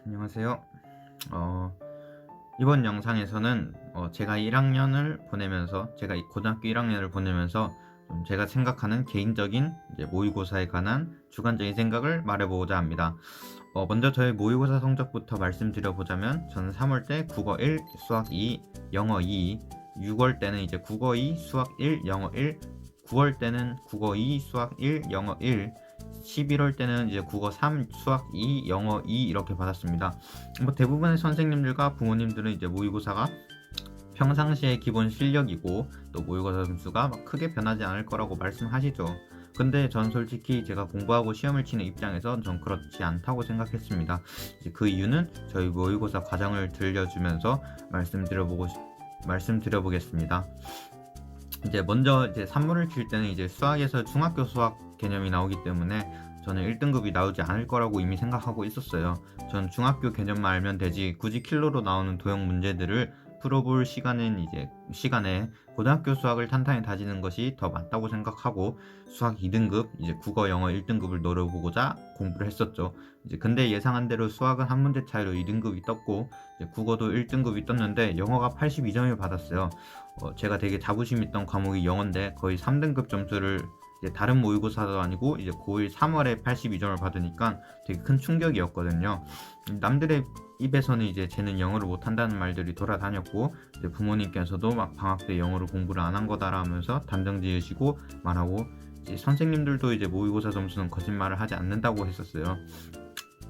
안녕하세요. 이번 영상에서는 제가 1학년을 보내면서 제가 이 고등학교 1학년을 보내면서 좀 제가 생각하는 개인적인 이제 모의고사에 관한 주관적인 생각을 말해보고자 합니다. 먼저 저의 모의고사 성적부터 말씀드려 보자면 저는 3월 때 국어 1, 수학 2, 영어 2, 6월 때는 이제 국어 2, 수학 1, 영어 1, 9월 때는 국어 2, 수학 1, 영어 1, 11월 때는 이제 국어 3, 수학 2, 영어 2 이렇게 받았습니다. 뭐 대부분의 선생님들과 부모님들은 이제 모의고사가 평상시의 기본 실력이고 또 모의고사 점수가 막 크게 변하지 않을 거라고 말씀하시죠. 근데 전 솔직히 제가 공부하고 시험을 치는 입장에서 전 그렇지 않다고 생각했습니다. 이제 그 이유는 저희 모의고사 과정을 들려주면서 말씀드려보겠습니다. 이제 먼저 이제 산물을 칠 때는 이제 수학에서 중학교 수학 개념이 나오기 때문에 저는 1등급이 나오지 않을 거라고 이미 생각하고 있었어요. 전 중학교 개념만 알면 되지 굳이 킬러로 나오는 도형 문제들을 풀어볼 시간에 고등학교 수학을 탄탄히 다지는 것이 더 맞다고 생각하고 수학 2등급, 이제 국어, 영어 1등급을 노려보고자 공부를 했었죠. 이제 근데 예상한 대로 수학은 한 문제 차이로 2등급이 떴고 이제 국어도 1등급이 떴는데 영어가 82점을 받았어요. 제가 되게 자부심 있던 과목이 영어인데 거의 3등급 점수를 이제 다른 모의고사도 아니고 이제 고1 3월에 82점을 받으니까 되게 큰 충격이었거든요. 남들의 입에서는 이제 쟤는 영어를 못한다는 말들이 돌아다녔고 이제 부모님께서도 막 방학 때 영어를 공부를 안 한 거다라면서 단정 지으시고 말하고 이제 선생님들도 이제 모의고사 점수는 거짓말을 하지 않는다고 했었어요.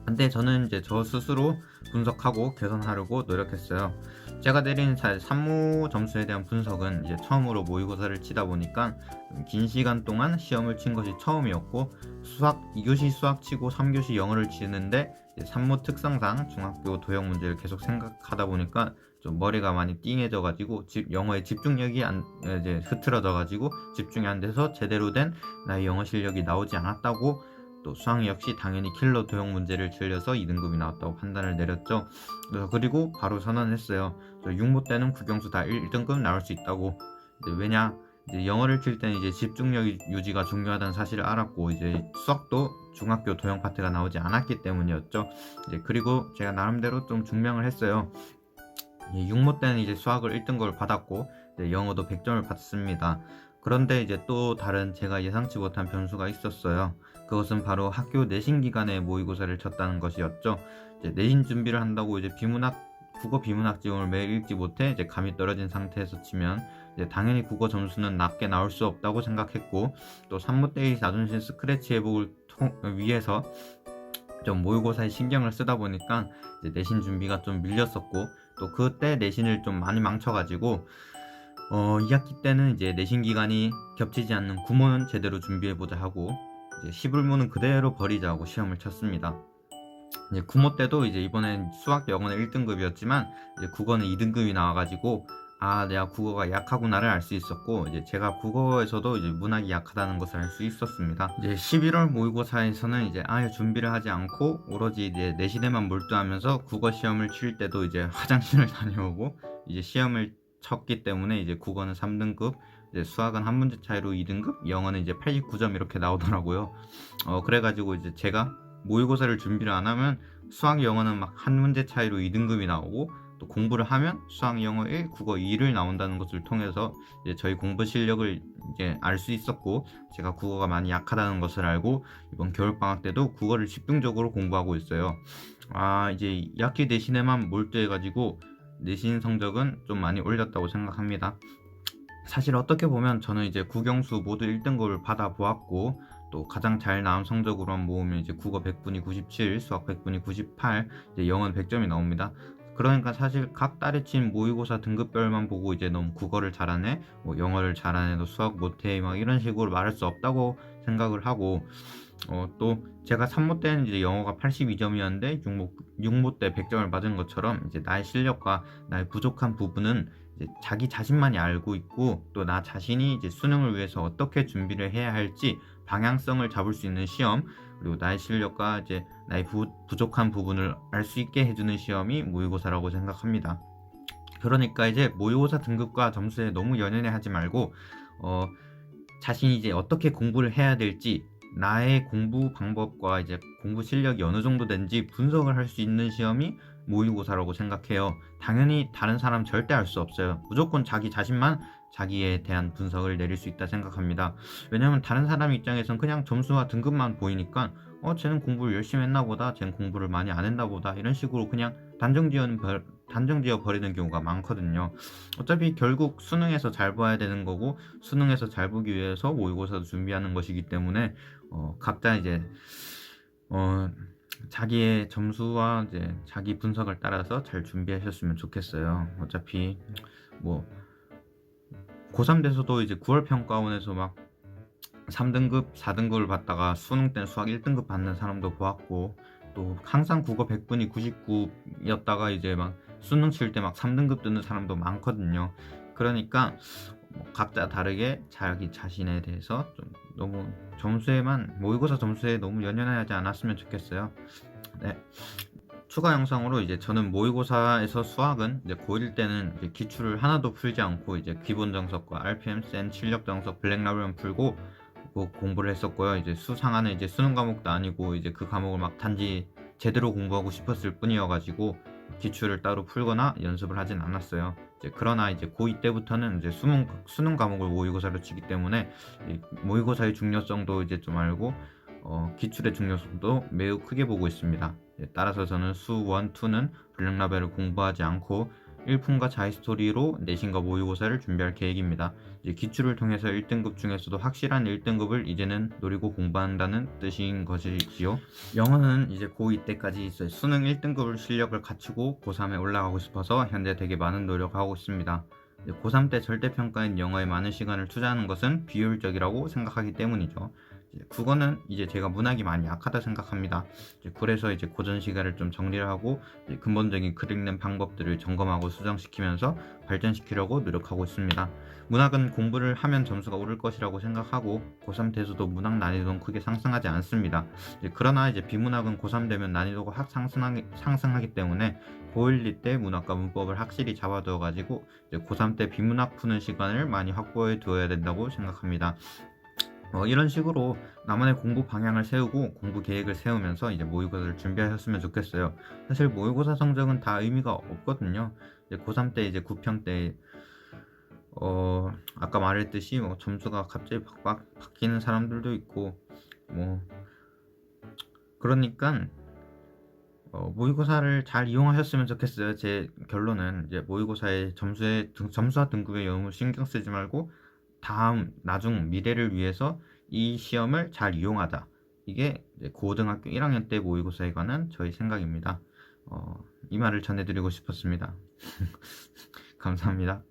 근데 저는 이제 저 스스로 분석하고 개선하려고 노력했어요. 제가 내린 산모 점수에 대한 분석은 이제 처음으로 모의고사를 치다 보니까 긴 시간 동안 시험을 친 것이 처음이었고 수학 2교시 수학 치고 3교시 영어를 치는데 산모 특성상 중학교 도형 문제를 계속 생각하다 보니까 좀 머리가 많이 띵해져 가지고 영어에 집중력이 이제 흐트러져 가지고 집중이 안 돼서 제대로 된 나의 영어 실력이 나오지 않았다고, 또 수학 역시 당연히 킬러 도형 문제를 틀려서 2등급이 나왔다고 판단을 내렸죠. 그리고 바로 선언했어요. 저 육모 때는 국영수 다 1등급 나올 수 있다고. 왜냐, 이제 영어를 칠 때는 이제 집중력 유지가 중요하다는 사실을 알았고 이제 수학도 중학교 도형 파트가 나오지 않았기 때문이었죠. 이제 그리고 제가 나름대로 좀 증명을 했어요. 육모 때는 이제 수학을 1등급을 받았고 영어도 100점을 받습니다. 그런데 이제 또 다른 제가 예상치 못한 변수가 있었어요. 그것은 바로 학교 내신 기간에 모의고사를 쳤다는 것이었죠. 이제 내신 준비를 한다고 이제 국어 비문학 지문을 매일 읽지 못해 이제 감이 떨어진 상태에서 치면 이제 당연히 국어 점수는 낮게 나올 수 없다고 생각했고, 또 산모 때의 자존심 스크래치 회복을 위해서 좀 모의고사에 신경을 쓰다 보니까 이제 내신 준비가 좀 밀렸었고, 또 그때 내신을 좀 많이 망쳐가지고 2학기 때는 이제 내신 기간이 겹치지 않는 구모는 제대로 준비해보자 하고 이제 시불문은 그대로 버리자 하고 시험을 쳤습니다. 이제 구모 때도 이제 이번엔 수학 영어는 1등급이었지만 이제 국어는 2등급이 나와가지고 내가 국어가 약하구나를 알 수 있었고, 이제 제가 국어에서도 이제 문학이 약하다는 것을 알 수 있었습니다. 이제 11월 모의고사에서는 이제 아예 준비를 하지 않고 오로지 이제 내신에만 몰두하면서 국어 시험을 칠 때도 이제 화장실을 다녀오고 이제 시험을 쳤기 때문에 이제 국어는 3등급, 이제 수학은 한 문제 차이로 2등급, 영어는 이제 89점 이렇게 나오더라고요. 그래가지고 이제 제가 모의고사를 준비를 안 하면 수학 영어는 막 한 문제 차이로 2등급이 나오고, 또 공부를 하면 수학 영어 1, 국어 2를 나온다는 것을 통해서 이제 저희 공부 실력을 이제 알 수 있었고, 제가 국어가 많이 약하다는 것을 알고 이번 겨울방학 때도 국어를 집중적으로 공부하고 있어요. 이제 2학기 내신에만 몰두해가지고 내신 성적은 좀 많이 올렸다고 생각합니다. 사실 어떻게 보면 저는 이제 국영수 모두 1등급을 받아 보았고, 또 가장 잘 나온 성적으로만 모으면 이제 국어 100분이 97, 수학 100분이 98, 이제 영어는 100점이 나옵니다. 그러니까 사실 각 딸에 친 모의고사 등급별만 보고 이제 너무 국어를 잘하네, 뭐 영어를 잘하네, 너 수학 못해, 막 이런 식으로 말할 수 없다고 생각을 하고, 또 제가 3모 때는 이제 영어가 82점이었는데 6모 때 100점을 맞은 것처럼 이제 나의 실력과 나의 부족한 부분은 이제 자기 자신만이 알고 있고, 또 나 자신이 이제 수능을 위해서 어떻게 준비를 해야 할지 방향성을 잡을 수 있는 시험, 그리고 나의 실력과 이제 나의 부족한 부분을 알 수 있게 해주는 시험이 모의고사라고 생각합니다. 그러니까 이제 모의고사 등급과 점수에 너무 연연해 하지 말고 자신이 이제 어떻게 공부를 해야 될지, 나의 공부 방법과 이제 공부 실력이 어느 정도 된지 분석을 할 수 있는 시험이 모의고사라고 생각해요. 당연히 다른 사람 절대 알 수 없어요. 무조건 자기 자신만 자기에 대한 분석을 내릴 수 있다 생각합니다. 왜냐면 다른 사람 입장에선 그냥 점수와 등급만 보이니까 쟤는 공부를 열심히 했나 보다, 쟤는 공부를 많이 안 했나 보다, 이런 식으로 그냥 단정지어 버리는 경우가 많거든요. 어차피 결국 수능에서 잘 봐야 되는 거고, 수능에서 잘 보기 위해서 모의고사도 준비하는 것이기 때문에 각자 이제 자기의 점수와 이제 자기 분석을 따라서 잘 준비하셨으면 좋겠어요. 어차피 뭐 고3 돼서도 이제 9월 평가원에서 막 3등급, 4등급을 받다가 수능 때는 수학 1등급 받는 사람도 보았고, 또 항상 국어 100분이 99였다가 이제 막 수능 칠 때 막 3등급 뜨는 사람도 많거든요. 그러니까 각자 다르게 자기 자신에 대해서 좀 너무 모의고사 점수에 너무 연연하지 않았으면 좋겠어요. 네. 추가 영상으로 이제 저는 모의고사에서 수학은 이제 고1 때는 이제 기출을 하나도 풀지 않고 이제 기본 정석과 RPM, 센, 출력 정석, 블랙라벨만 풀고 공부를 했었고요. 이제 수상하는 이제 수능 과목도 아니고 이제 그 과목을 막 단지 제대로 공부하고 싶었을 뿐이어가지고 기출을 따로 풀거나 연습을 하진 않았어요. 그러나 이제 고2 때부터는 이제 수능 과목을 모의고사로 치기 때문에 모의고사의 중요성도 이제 좀 알고 기출의 중요성도 매우 크게 보고 있습니다. 따라서 저는 수 1, 2는 블랙라벨을 공부하지 않고 1품과 자히스토리로 내신과 모의고사를 준비할 계획입니다. 기출을 통해서 1등급 중에서도 확실한 1등급을 이제는 노리고 공부한다는 뜻인 것이지요. 영어는 이제 고2 때까지 있어요. 수능 1등급을 실력을 갖추고 고3에 올라가고 싶어서 현재 되게 많은 노력하고 있습니다. 고3 때 절대평가인 영어에 많은 시간을 투자하는 것은 비효율적이라고 생각하기 때문이죠. 국어는 이제 제가 문학이 많이 약하다 생각합니다. 그래서 이제 고전 시가를 좀 정리를 하고 근본적인 글 읽는 방법들을 점검하고 수정시키면서 발전시키려고 노력하고 있습니다. 문학은 공부를 하면 점수가 오를 것이라고 생각하고 고3 돼서도 문학 난이도는 크게 상승하지 않습니다. 그러나 이제 비문학은 고3 되면 난이도가 확 상승하기 때문에 고1, 2 때 문학과 문법을 확실히 잡아두어 가지고 고3 때 비문학 푸는 시간을 많이 확보해 두어야 된다고 생각합니다. 이런 식으로 나만의 공부 방향을 세우고 공부 계획을 세우면서 이제 모의고사를 준비하셨으면 좋겠어요. 사실 모의고사 성적은 다 의미가 없거든요. 고3 때 이제 9평 때 아까 말했듯이 점수가 갑자기 팍팍 바뀌는 사람들도 있고 그러니까 모의고사를 잘 이용하셨으면 좋겠어요. 제 결론은 이제 모의고사의 점수와 등급에 너무 신경 쓰지 말고 나중 미래를 위해서 이 시험을 잘 이용하자. 이게 고등학교 1학년 때 모의고사에 관한 저희 생각입니다. 이 말을 전해드리고 싶었습니다. 감사합니다.